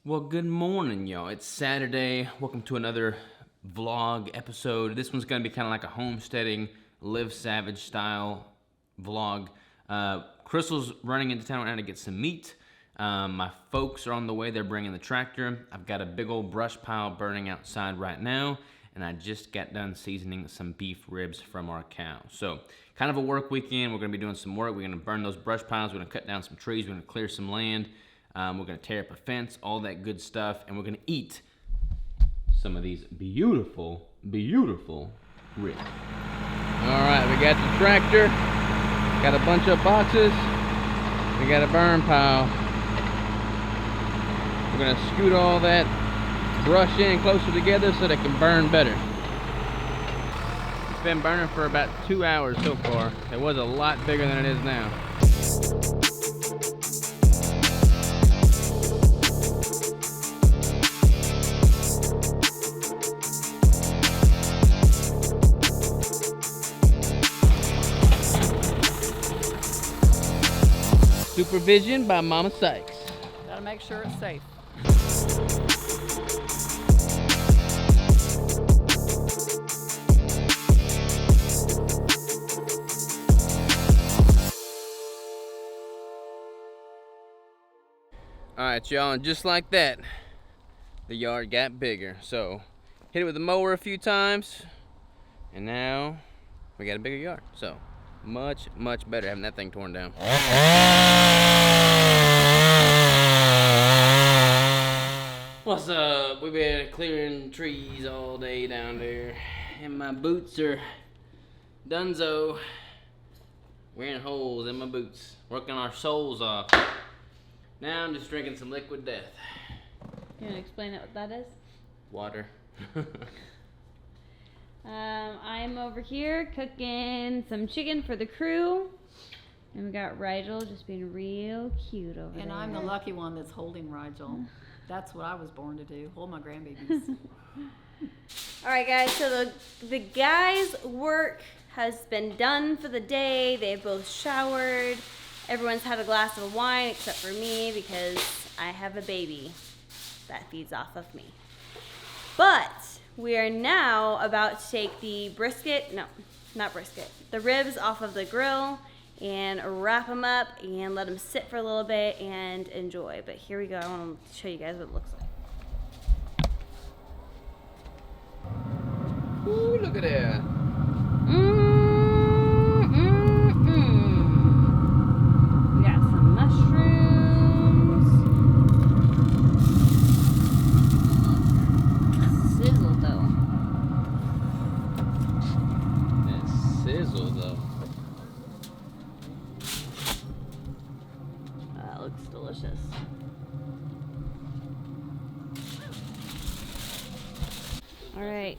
Well, good morning, y'all. It's Saturday. Welcome to another vlog episode. This one's gonna be kind of like a homesteading, live savage style vlog. Crystal's running into town right now to get some meat. My folks are on the way. They're bringing the tractor. I've got a big old brush pile burning outside right now, and I just got done seasoning some beef ribs from our cow. So, kind of a work weekend. We're gonna be doing some work. We're gonna burn those brush piles. We're gonna cut down some trees. We're gonna clear some land. We're gonna tear up a fence, all that good stuff, and we're gonna eat some of these beautiful, beautiful ribs. All right, we got the tractor, got a bunch of boxes, we got a burn pile. We're gonna scoot all that brush in closer together so they can burn better. It's been burning for about 2 hours so far. It was a lot bigger than it is now. Supervision by Mama Sykes. Gotta make sure it's safe. Alright, y'all, and just like that, the yard got bigger. So, hit it with the mower a few times, and now we got a bigger yard. So, much, much better having that thing torn down. What's up? We've been clearing trees all day down there, and my boots are donezo. Wearing holes in my boots, working our soles off. Now I'm just drinking some liquid death. You want to explain what that is? Water. I'm over here cooking some chicken for the crew. And we got Rigel just being real cute over there. And I'm the lucky one that's holding Rigel. That's what I was born to do, hold my grandbabies. Alright guys, so the guys' work has been done for the day. They've both showered. Everyone's had a glass of wine except for me because I have a baby that feeds off of me. But we are now about to take the the ribs off of the grill and wrap them up and let them sit for a little bit and enjoy. But here we go. I want to show you guys what it looks like. Ooh, look at that. We got some mushrooms. Sizzle though. That sizzle though. That looks delicious. Alright.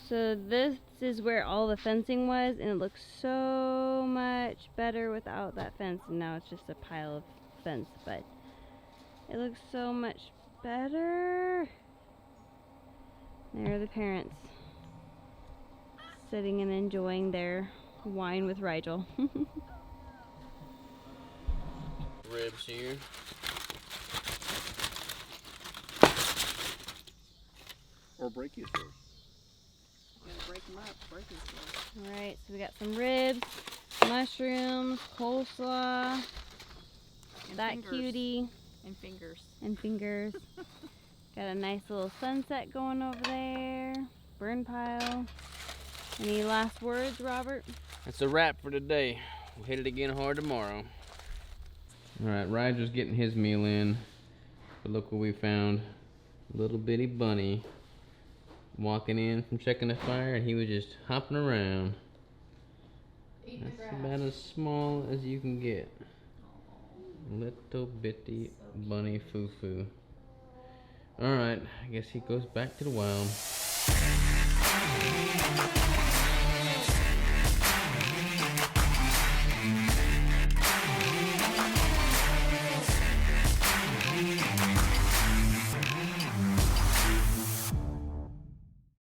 So this is where all the fencing was, and it looks so much better without that fence. And now it's just a pile of fence, but it looks so much better. There are the parents sitting and enjoying their wine with Rigel. Ribs here. Or break his first. Gotta break them up, break his first. Alright, so we got some ribs, mushrooms, coleslaw, And that fingers. cutie, And fingers. and fingers. Got a nice little sunset going over there. Burn pile. Any last words, Robert? That's a wrap for today. We'll hit it again hard tomorrow. Alright, Ryder's getting his meal in. But look what we found. Little bitty bunny walking in from checking the fire, and he was just hopping around. That's about as small as you can get. Little bitty bunny foo-foo. Alright, I guess he goes back to the wild.